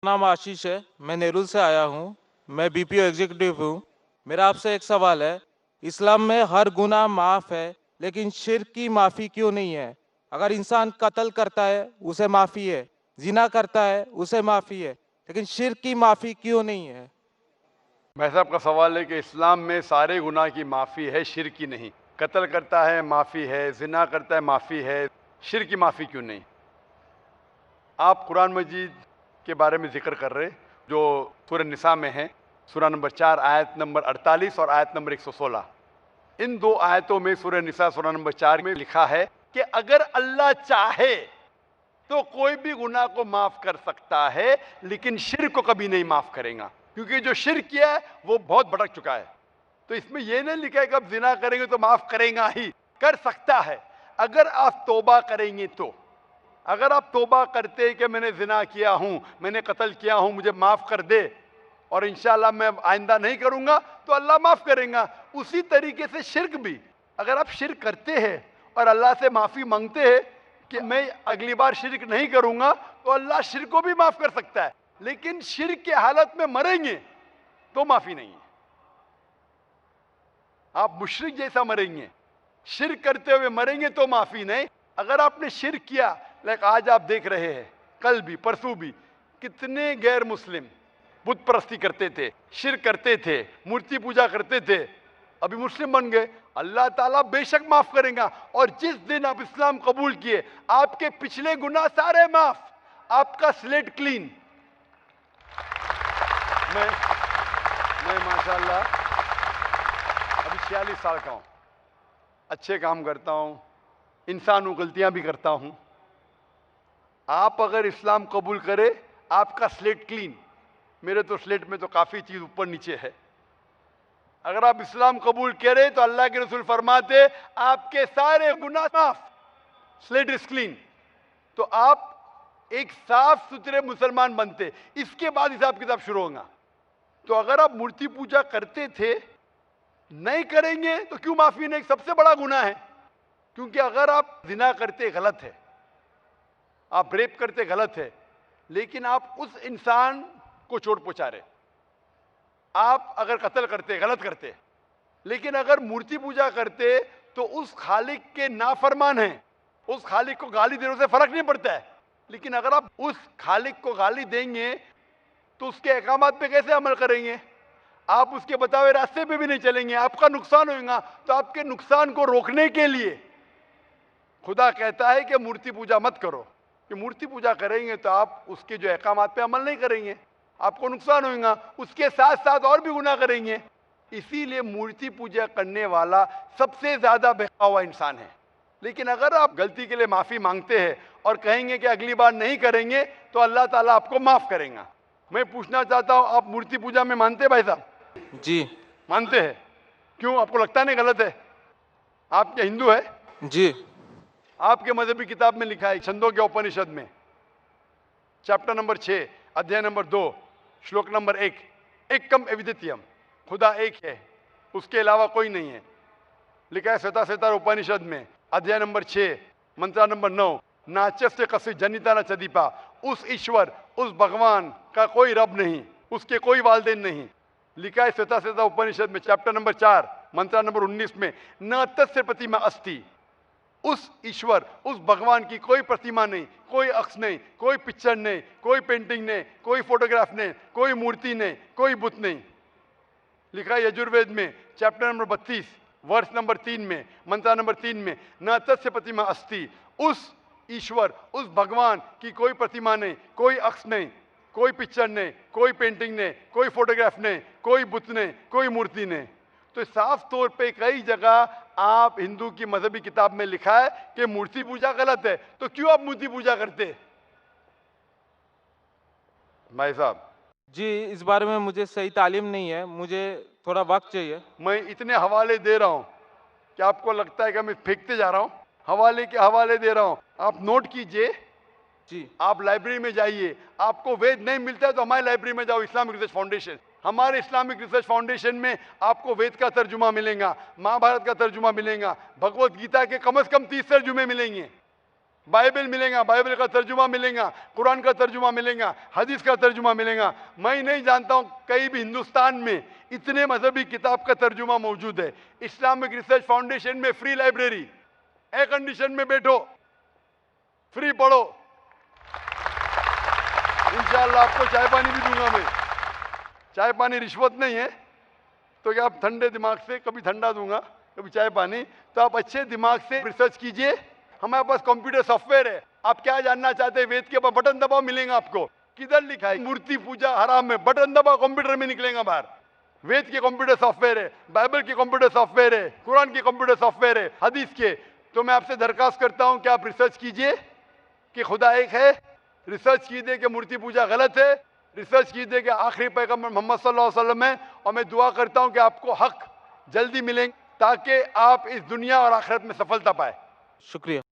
नाम आशीष है। मैं नेरुल से आया हूँ। मैं बीपीओ एग्जीक्यूटिव हूँ। मेरा आपसे एक सवाल है। इस्लाम में हर गुनाह माफ है, लेकिन शिर्क की माफी क्यों नहीं है? अगर इंसान कत्ल करता है उसे माफी है, जिना करता है उसे माफी है, लेकिन शिर्क की माफी क्यों नहीं है? भाई साहब का सवाल है कि इस्लाम में सारे गुनाह की माफ़ी है, शिर्क की नहीं। कत्ल करता है माफ़ी है, जिना करता है माफ़ी है, शिर्क की माफ़ी क्यों नहीं? आप कुरान मजीद के बारे में जिक्र कर रहे जो सूरह निसा में है, सूरह नंबर 4 आयत नंबर 48 और आयत नंबर 116। इन दो आयतों में सूरह निसा सूरह नंबर 4 में लिखा है कि अगर अल्लाह चाहे तो कोई भी गुनाह को माफ कर सकता है, लेकिन शिर्क को कभी नहीं माफ करेगा, क्योंकि जो शिर्क किया है वो बहुत भटक चुका है। तो इसमें यह नहीं लिखा है कि अब जिना करेंगे तो माफ करेगा ही, कर सकता है अगर आप तौबा करेंगे तो। अगर आप तौबा करते कि मैंने जिना किया हूं, मैंने कत्ल किया हूं, मुझे माफ कर दे और इंशाल्लाह मैं आइंदा नहीं करूंगा, तो अल्लाह माफ करेगा। उसी तरीके से शिर्क भी, अगर आप शिर्क करते हैं और अल्लाह से माफी मांगते हैं कि मैं अगली बार शिर्क नहीं करूंगा, तो अल्लाह शिर्क को भी माफ कर सकता है। लेकिन शिर्क की हालत में मरेंगे तो माफी नहीं है। आप मुशरिक जैसा मरेंगे, शिर्क करते हुए मरेंगे तो माफी नहीं। अगर आपने शिर्क किया, लाइक आज आप देख रहे हैं, कल भी परसों भी कितने गैर मुस्लिम बुत परस्ती करते थे, शिर्क करते थे, मूर्ति पूजा करते थे, अभी मुस्लिम बन गए। अल्लाह ताला बेशक माफ करेगा। और जिस दिन आप इस्लाम कबूल किए, आपके पिछले गुनाह सारे माफ, आपका स्लेट क्लीन। मैं माशाल्लाह अभी 46 साल का हूं, अच्छे काम करता हूं, इंसान हूं, गलतियां भी करता हूं। आप अगर इस्लाम कबूल करें, आपका स्लेट क्लीन। मेरे तो स्लेट में तो काफी चीज ऊपर नीचे है। अगर आप इस्लाम कबूल करें तो अल्लाह के रसूल फरमाते आपके सारे गुनाह माफ, स्लेट इज क्लीन। तो आप एक साफ सुथरे मुसलमान बनते, इसके बाद हिसाब किताब शुरू होगा। तो अगर आप मूर्ति पूजा करते थे, नहीं करेंगे तो क्यों माफी नहीं? सबसे बड़ा गुनाह है। क्योंकि अगर आप जिना करते गलत है, आप रेप करते गलत है, लेकिन आप उस इंसान को चोट पहुंचा रहे। आप अगर कत्ल करते गलत करते, लेकिन अगर मूर्ति पूजा करते तो उस खालिक के नाफरमान हैं, उस खालिक को गाली देने से फर्क नहीं पड़ता है। लेकिन अगर आप उस खालिक को गाली देंगे तो उसके अहकामात पे कैसे अमल करेंगे? आप उसके बताए रास्ते पे भी नहीं चलेंगे, आपका नुकसान होगा। तो आपके नुकसान को रोकने के लिए खुदा कहता है कि मूर्ति पूजा मत करो। कि मूर्ति पूजा करेंगे तो आप उसके जो अहकामात पे अमल नहीं करेंगे, आपको नुकसान होगा, उसके साथ साथ और भी गुनाह करेंगे। इसीलिए मूर्ति पूजा करने वाला सबसे ज्यादा बहका हुआ इंसान है। लेकिन अगर आप गलती के लिए माफी मांगते हैं और कहेंगे कि अगली बार नहीं करेंगे, तो अल्लाह ताला आपको माफ करेगा। मैं पूछना चाहता हूं, आप मूर्ति पूजा में मानते हैं भाई साहब? जी। मानते हैं? क्यों, आपको लगता नहीं गलत है? आप क्या हिंदू है? जी। आपके मजहबी किताब में लिखा है, छंदों के उपनिषद में चैप्टर नंबर 6 अध्याय नंबर 2 श्लोक नंबर 1, एकम अद्वितीयम, खुदा एक है, उसके अलावा कोई नहीं है। लिखा है श्वेता श्वेता उपनिषद में अध्याय नंबर 6 मंत्र नंबर 9, नाचस्य कसी जनिता न चदीपा, उस ईश्वर, उस भगवान का कोई रब नहीं, उसके कोई वालदेन नहीं। लिखा है श्वेता श्वेता उपनिषद में चैप्टर नंबर 4 मंत्र नंबर 19 में, न तस्य प्रतिमा अस्ति, उस ईश्वर, उस भगवान की कोई प्रतिमा नहीं, कोई अक्ष नहीं, कोई पिक्चर नहीं, कोई पेंटिंग नहीं, कोई फोटोग्राफ नहीं, कोई मूर्ति नहीं, कोई बुत नहीं। लिखा है यजुर्वेद में चैप्टर नंबर 32 वर्ष नंबर 3 में मंत्र नंबर 3 में, न तस्य प्रतिमा अस्ति, उस ईश्वर, उस भगवान की कोई प्रतिमा नहीं, कोई अक्ष नहीं, कोई पिक्चर नहीं, कोई पेंटिंग नहीं, कोई फोटोग्राफ नहीं, कोई बुत नहीं, कोई मूर्ति नहीं। तो साफ तौर पे कई जगह आप हिंदू की मजहबी किताब में लिखा है कि मूर्ति पूजा गलत है। तो क्यों आप मूर्ति पूजा करते भाई साहब? जी, इस बारे में मुझे सही तालीम नहीं है, मुझे थोड़ा वक्त चाहिए। मैं इतने हवाले दे रहा हूं कि आपको लगता है कि मैं फेंकते जा रहा हूं। हवाले के हवाले दे रहा हूं, आप नोट कीजिए। जी। आप लाइब्रेरी में जाइए, आपको वेद नहीं मिलता है तो हमारी लाइब्रेरी में जाओ, इस्लामिक रिसर्च फाउंडेशन। हमारे इस्लामिक रिसर्च फाउंडेशन में आपको वेद का तर्जुमा मिलेगा, महाभारत का तर्जुमा मिलेगा, भगवत गीता के कम से कम 30 तर्जुमे मिलेंगे। बाइबल मिलेगा, बाइबल का तर्जुमा मिलेगा, कुरान का तर्जुमा मिलेगा, हदीस का तर्जुमा मिलेगा। मैं नहीं जानता हूं कहीं भी हिंदुस्तान में इतने मजहबी किताब का तर्जुमा मौजूद है। इस्लामिक रिसर्च फाउंडेशन में फ्री लाइब्रेरी, एयर कंडीशन में बैठो, फ्री पढ़ो। इंशाअल्लाह आपको चाय पानी भी दूंगा मैं। चाय पानी रिश्वत नहीं है, तो क्या आप ठंडे दिमाग से, कभी ठंडा दूंगा कभी चाय पानी, तो आप अच्छे दिमाग से रिसर्च कीजिए। हमारे पास कंप्यूटर सॉफ्टवेयर है। आप क्या जानना चाहते हैं वेद के ऊपर, बटन दबाओ मिलेगा आपको। किधर लिखा है मूर्ति पूजा हराम है, बटन दबाओ कंप्यूटर में निकलेगा बाहर। वेद के कंप्यूटर सॉफ्टवेयर है, बाइबल के कंप्यूटर सॉफ्टवेयर है, कुरान के कंप्यूटर सॉफ्टवेयर है, हदीस के। तो मैं आपसे दरखास्त करता हूं कि आप रिसर्च कीजिए कि खुदा एक है, रिसर्च कीजिए कि मूर्ति पूजा गलत है, रिसर्च कीजिए कि आखिरी पैगंबर मोहम्मद सल्लल्लाहु अलैहि वसल्लम है। और मैं दुआ करता हूं कि आपको हक जल्दी मिलेंगे ताकि आप इस दुनिया और आखिरत में सफलता पाए। शुक्रिया।